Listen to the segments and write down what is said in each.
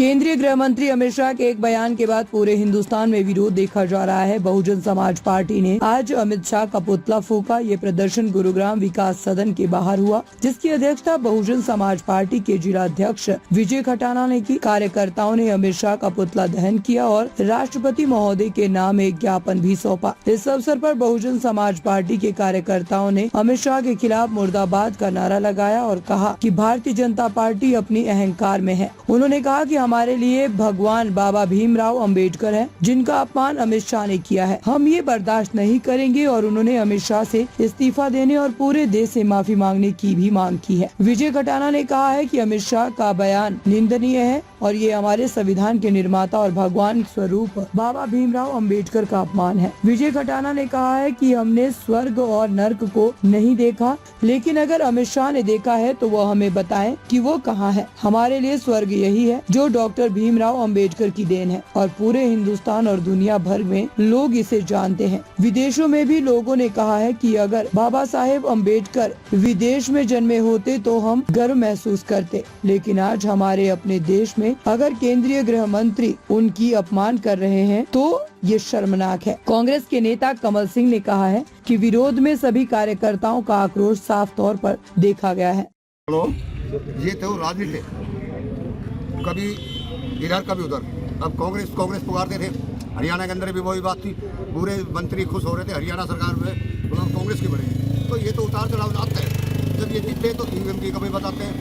केंद्रीय गृह मंत्री अमित शाह के एक बयान के बाद पूरे हिंदुस्तान में विरोध देखा जा रहा है। बहुजन समाज पार्टी ने आज अमित शाह का पुतला फूंका। ये प्रदर्शन गुरुग्राम विकास सदन के बाहर हुआ, जिसकी अध्यक्षता बहुजन समाज पार्टी के जिलाध्यक्ष विजय खटाना ने की। कार्यकर्ताओं ने अमित शाह का पुतला दहन किया और राष्ट्रपति महोदय के नाम एक ज्ञापन भी सौंपा। इस अवसर पर बहुजन समाज पार्टी के कार्यकर्ताओं ने अमित शाह के खिलाफ मुर्दाबाद का नारा लगाया और कहा कि भारतीय जनता पार्टी अपनी अहंकार में है। उन्होंने कहा कि हमारे लिए भगवान बाबा भीमराव अंबेडकर हैं, जिनका अपमान अमित शाह ने किया है। हम ये बर्दाश्त नहीं करेंगे और उन्होंने अमित शाह से इस्तीफा देने और पूरे देश से माफी मांगने की भी मांग की है। विजय खटाना ने कहा है कि अमित शाह का बयान निंदनीय है और ये हमारे संविधान के निर्माता और भगवान स्वरूप बाबा भीमराव अंबेडकर का अपमान है। विजय खटाना ने कहा है कि हमने स्वर्ग और नर्क को नहीं देखा, लेकिन अगर अमित शाह ने देखा है तो वो हमें बताएं कि वो कहाँ है। हमारे लिए स्वर्ग यही है जो डॉक्टर भीमराव अंबेडकर की देन है और पूरे हिंदुस्तान और दुनिया भर में लोग इसे जानते हैं। विदेशों में भी लोगों ने कहा है कि अगर बाबा साहेब अंबेडकर विदेश में जन्मे होते तो हम गर्व महसूस करते, लेकिन आज हमारे अपने देश में अगर केंद्रीय गृह मंत्री उनकी अपमान कर रहे हैं तो ये शर्मनाक है। कांग्रेस के नेता कमल सिंह ने कहा है कि विरोध में सभी कार्यकर्ताओं का आक्रोश साफ तौर पर देखा गया है। ये तो राजनीति कभी इधर कभी उधर। अब कांग्रेस पुकारते थे, हरियाणा के अंदर भी वही बात थी। पूरे मंत्री खुश हो रहे थे हरियाणा सरकार में कांग्रेस की बढ़ेगी। तो ये तो उतार चढ़ाव आते हैं। जब ये जीतते तो ईवीएम की कमी बताते हैं,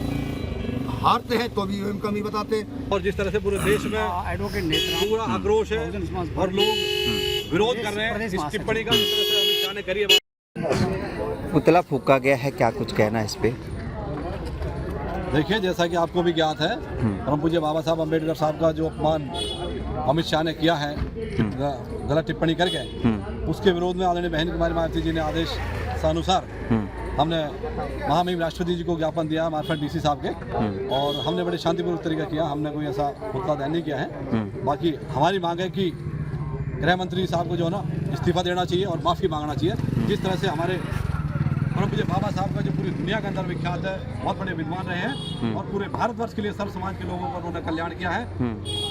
हारते हैं तो भी ईवीएम कमी बताते हैं। और जिस तरह से पूरे देश में एडवोकेट नेता पूरा आक्रोश है और लोग विरोध कर रहे हैं इस टिप्पणी का, जिस तरह से अमित शाह ने करी है। पुतला फूंका गया है, क्या कुछ कहना है इस पे? देखिए, जैसा कि आपको भी ज्ञात है, परम पूज्य बाबा साहब अम्बेडकर साहब का जो अपमान अमित शाह ने किया है गलत टिप्पणी करके, उसके विरोध में आदरणीय बहन कुमारी मायावती जी ने आदेश अनुसार हमने महामहिम राष्ट्रपति जी को ज्ञापन दिया मार्फत डीसी साहब के, और हमने बड़े शांतिपूर्वक तरीका किया। हमने कोई ऐसा पुतला दहन नहीं किया है। बाकी हमारी मांग है कि गृह मंत्री साहब को जो है ना इस्तीफा देना चाहिए और माफ़ी मांगना चाहिए। जिस तरह से हमारे परम पूज्य बाबा साहब का जो पूरी दुनिया के अंदर विख्यात है, बहुत बड़े विद्वान रहे हैं और पूरे भारतवर्ष के लिए सर्व समाज के लोगों का उन्होंने कल्याण किया है।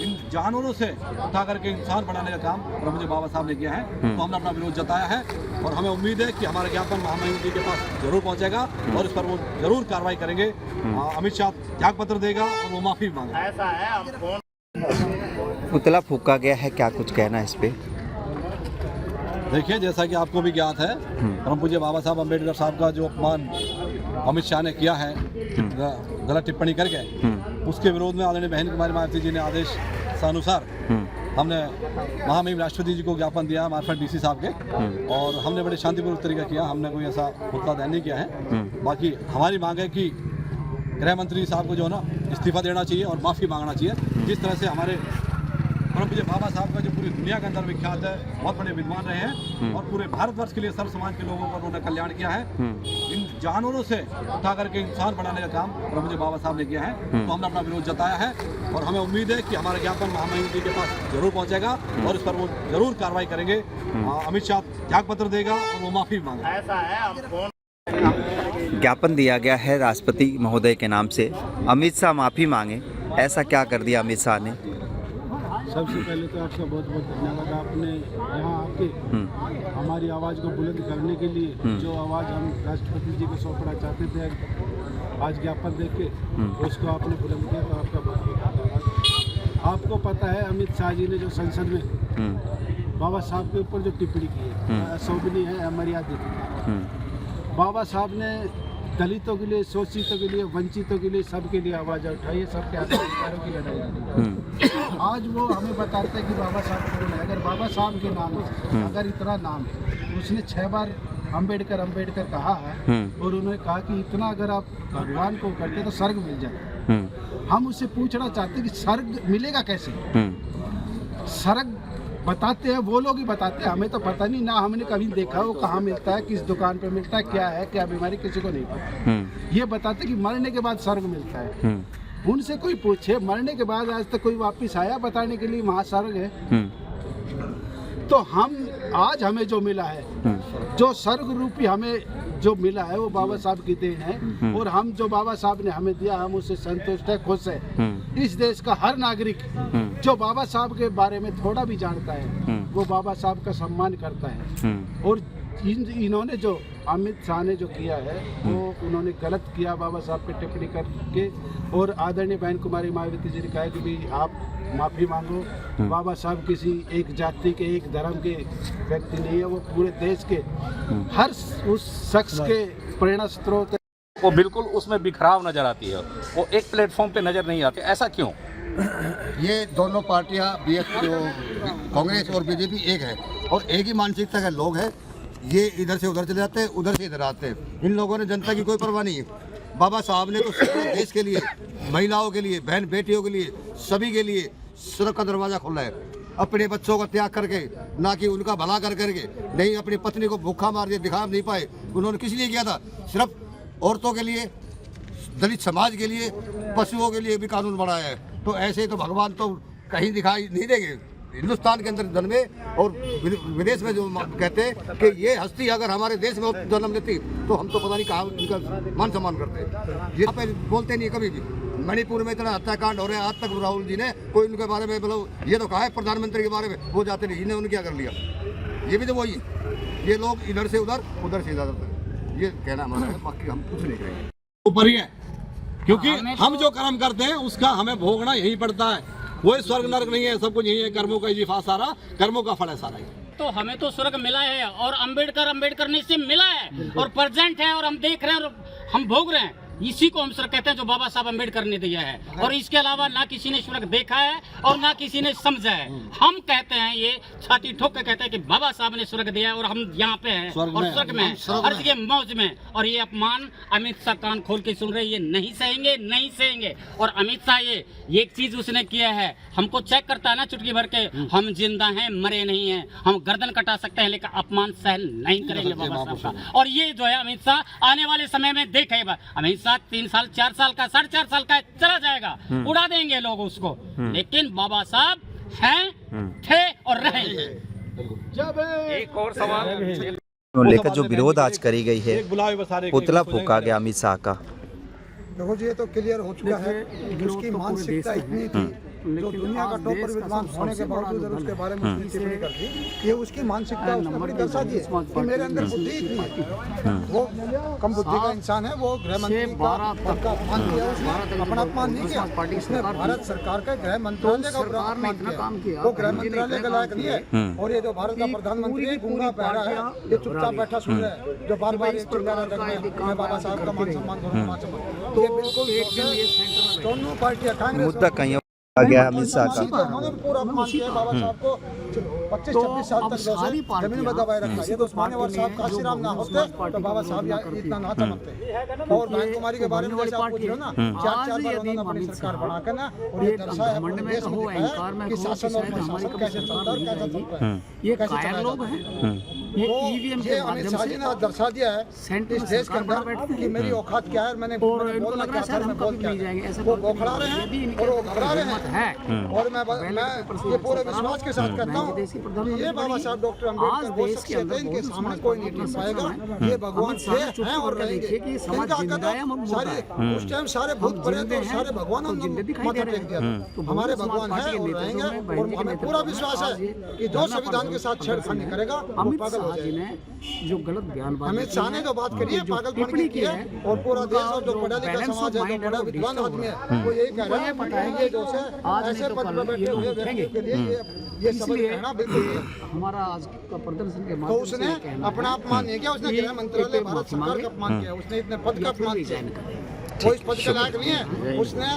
इन जानवरों से उठा करके इंसान बनाने का काम परम पूज्य बाबा साहब ने किया है। तो हमने अपना विरोध जताया है और हमें उम्मीद है कि हमारा ज्ञापन महामहिम जी के पास जरूर पहुंचेगा और इस पर वो जरूर कार्रवाई करेंगे। अमित शाह त्याग पत्र देगा और वो माफी मांगेगा। पुतला फूंका गया है, क्या कुछ कहना है इस पे? देखिए, जैसा कि आपको भी ज्ञात है, परम पूज्य बाबा साहब अम्बेडकर साहब का जो अपमान अमित शाह ने किया है गलत टिप्पणी करके, उसके विरोध में आदरणीय बहन कुमारी मायावती जी ने आदेश अनुसार हमने महामहिम राष्ट्रपति जी को ज्ञापन दिया मार्फत डीसी साहब के, और हमने बड़े शांतिपूर्वक तरीका किया। हमने कोई ऐसा पुतला दहन नहीं किया है। बाकी हमारी मांग है कि गृह मंत्री साहब को जो है ना इस्तीफा देना चाहिए और माफ़ी मांगना चाहिए। जिस तरह से हमारे परम पूज्य बाबा साहब का जो पूरी दुनिया के अंदर विख्यात है, बहुत बड़े विद्वान रहे हैं और पूरे भारतवर्ष के लिए सर्व समाज के लोगों का उन्होंने कल्याण किया है। इन जानवरों से उठा करके इंसान बनाने का काम परम पूज्य बाबा साहब ने किया है। तो हमने अपना विरोध जताया है और हमें उम्मीद है कि हमारा ज्ञापन महामहिम जी के पास जरूर पहुंचेगा और इस पर वो जरूर कार्रवाई करेंगे। अमित शाह त्याग पत्र देगा और वो माफी मांगेगा। ज्ञापन दिया गया है राष्ट्रपति महोदय के नाम से, अमित शाह माफ़ी मांगे, ऐसा क्या कर दिया अमित शाह ने? सबसे पहले तो आपका बहुत बहुत धन्यवाद। आपने यहाँ आके हमारी आवाज़ को बुलंद करने के लिए जो आवाज़ हम राष्ट्रपति जी को सौंपना चाहते थे, आज ज्ञापन देख के उसको आपने बुलंद किया, तो आपका बहुत बहुत धन्यवाद। आपको पता है अमित शाह जी ने जो संसद में बाबा साहब के ऊपर जो टिप्पणी की है, अशोभनीय है, अमर्यादित है। बाबा साहब ने दलितों के लिए, शोषितों के लिए, वंचितों के लिए, सबके लिए आवाज़ उठाई है, सबके अधिकारों की लड़ाई लड़ी। आज वो हमें बताते हैं कि बाबा साहब कौन है। अगर बाबा साहब के नाम है, अगर इतना नाम है, उसने 6 बार अंबेडकर कहा है और उन्होंने कहा कि इतना अगर आप भगवान को करते तो स्वर्ग मिल जाए। हम उससे पूछना चाहते हैं कि स्वर्ग मिलेगा कैसे? स्वर्ग बताते हैं वो लोग ही बताते हैं, हमें तो पता नहीं ना, हमने कभी देखा वो कहाँ मिलता है, किस दुकान पे मिलता है, क्या है, क्या बीमारी, किसी को नहीं पता। ये बताते कि मरने के बाद स्वर्ग मिलता है। उनसे कोई पूछे मरने के बाद आज तक कोई वापस आया बताने के लिए वहाँ स्वर्ग है? तो हम आज हमें जो मिला है, जो स्वर्ग रूपी हमें जो मिला है वो बाबा साहब की देन है, और हम जो बाबा साहब ने हमें दिया हम उससे संतुष्ट है, खुश है। इस देश का हर नागरिक जो बाबा साहब के बारे में थोड़ा भी जानता है वो बाबा साहब का सम्मान करता है। और इन्होंने जो अमित शाह ने जो किया है वो उन्होंने गलत किया बाबा साहब पे टिप्पणी करके, और आदरणीय बहन कुमारी मायावती जी ने कहा कि भाई आप माफ़ी मांगो। बाबा साहब किसी एक जाति के एक धर्म के व्यक्ति नहीं है, वो पूरे देश के हर उस शख्स के प्रेरणा स्रोत। वो बिल्कुल उसमें बिखराव नजर आती है, वो एक प्लेटफॉर्म पे नजर नहीं आती। ऐसा क्यों? ये दोनों पार्टियां जो कांग्रेस और बीजेपी एक है और एक ही मानसिकता के लोग हैं। ये इधर से उधर चले जाते हैं, उधर से इधर आते हैं। इन लोगों ने जनता की कोई परवाह नहीं है। बाबा साहब ने तो पूरे देश के लिए, महिलाओं के लिए, बहन बेटियों के लिए, सभी के लिए सड़क का दरवाज़ा खोला है। अपने बच्चों का त्याग करके, ना कि उनका भला कर करके, नहीं अपनी पत्नी को भूखा मार दिया, दिखा नहीं पाए। उन्होंने किस लिए किया था? सिर्फ औरतों के लिए, दलित समाज के लिए, पशुओं के लिए भी कानून बनाया है। तो ऐसे तो भगवान तो कहीं दिखाई नहीं देंगे। हिंदुस्तान के अंदर जन्मे और विदेश में जो कहते हैं कि ये हस्ती अगर हमारे देश में जन्म लेती तो हम तो पता नहीं कहाँ इनका मान सम्मान करते। यहाँ पे बोलते नहीं कभी भी। मणिपुर में इतना हत्याकांड हो रहे हैं, आज तक राहुल जी ने कोई उनके बारे में मतलब ये तो कहा है प्रधानमंत्री के बारे में, वो जाते नहीं। इन्हें उन्होंने क्या कर लिया? ये भी तो वही है। ये लोग इधर से उधर, उधर से इधर, ये कहना हमारा है, बाकी हम कुछ नहीं करेंगे। ऊपर ही है, क्योंकि हम जो कर्म करते हैं उसका हमें भोगना यही पड़ता है। कोई स्वर्ग नरक नहीं है, सब कुछ यही है। कर्मों का इजीफा सारा, कर्मों का फल है सारा। तो हमें तो स्वर्ग मिला है और अंबेडकर ने से मिला है और प्रेजेंट है और हम देख रहे हैं और हम भोग रहे हैं। इसी को हम स्वर्ग कहते हैं जो बाबा साहब अंबेडकर ने दिया है। और इसके अलावा ना किसी ने स्वर्ग देखा है और ना किसी ने समझा है। हम कहते हैं, ये छाती ठोक के कहते हैं कि बाबा साहब ने स्वर्ग दिया है और हम यहाँ पे हैं और स्वर्ग में हैं और ये मौज में। और ये अपमान अमित शाह कान खोल के सुन रहे, ये नहीं सहेंगे, नहीं सहेंगे। और अमित शाह ये एक चीज उसने किया है, हमको चेक करता है ना चुटकी भर के, हम जिंदा हैं, मरे नहीं हैं। हम गर्दन कटा सकते हैं लेकिन अपमान सहन नहीं करेंगे बाबा साहब का। और ये जो है अमित शाह आने वाले समय में देखेगा। अमित शाह 3 साल 4 साल का 4.5 साल का चला जाएगा, उड़ा देंगे लोग उसको, लेकिन बाबा साहब हैं, थे और रहेंगे। एक और सवाल लेकर जो विरोध आज करी गई है, पुतला फूका गया अमित शाह का। देखो जी, ये तो क्लियर हो चुका है कि उसकी मानसिकता इतनी थी, जो दुनिया का टॉपर विद्वान होने के बावजूद उसके बारे में टिप्पणी कर दी, ये उसकी मानसिकता उसने बड़ी दर्शा दी है कि मेरे अंदर बुद्धि इतनी है। वो कम बुद्धि का इंसान है। वो गृह मंत्री का पद का अपमान किया, उसने अपना अपमान नहीं किया, उसने भारत सरकार के गृह मंत्रालय का अपमान किया। वो गृह मंत्रालय के लायक नहीं है। और ये जो भारत का प्रधानमंत्री है, गूंगा बहरा है, ये चुपचाप बैठा सुन रहा है, जो बार बार चिल्ला रहा है मैं बाबा साहब का मान सम्मान करूँ, मान सम्मान। तो ये बिल्कुल दोनों पार्टियां, कांग्रेस मुद्दा कहीं आ गया अमित शाह का। उन्होंने पूरा अपमान किया बाबा साहब को। 25-26 साल तक जमीन में दबाए रखा। ये तो मान्यवर साहब काशीराम ना होते तो बाबा साहब इतना ना चमकते। और बहन कुमारी के बारे में जैसे आप पूछ रहे हो ना, 4 बार उन्होंने अपनी सरकार बनाकर ना, और ये दर्शाया है पूरे देश में दिखाया कि शासन और प्रशासन कैसे चलता है, कैसे चलता है, ये कैसे चलाया जाता है। ये अमित शाह जी ने दर्शा दिया है इस देश के अंदर कि मेरी औकात क्या है, मैंने बोलना क्या था, मैं बोल क्या है। वो बौखला रहे हैं और वो घबरा रहे हैं। और मैं ये पूरे विश्वास के साथ कहता हूँ कि ये बाबा साहब डॉक्टर अम्बेडकर वो शख्सियत है, इनके सामने कोई नहीं टिक पाएगा। ये भगवान थे, हैं और रहेंगे। इनका कहता सारे उस टाइम सारे भूत प्रेत और सारे भगवानों ने माथा टेक दिया था। हमारे भगवान है और रहेंगे। और हमें पूरा विश्वास है कि जो संविधान के साथ छेड़खानी करेगा वो पागल हो जाएगा। जो गलत बयान अमित शाह ने जो बात करी है पागलपन की है। और पूरा देश और जो पढ़ा लिखा समाज है, जो बड़ा विद्वान आदमी है, वो यही कह रहा है कि ये जो ऐसे पद पर बैठे हुए व्यक्तियों के लिए ये सबक कहना बिल्कुल हमारा आज का प्रदर्शन के तो उसने अपना अपमान नहीं किया, उसने गृह मंत्रालय भारत सरकार का अपमान किया, उसने इतने पद का अपमान किया। वो इस पद के लायक नहीं है। उसने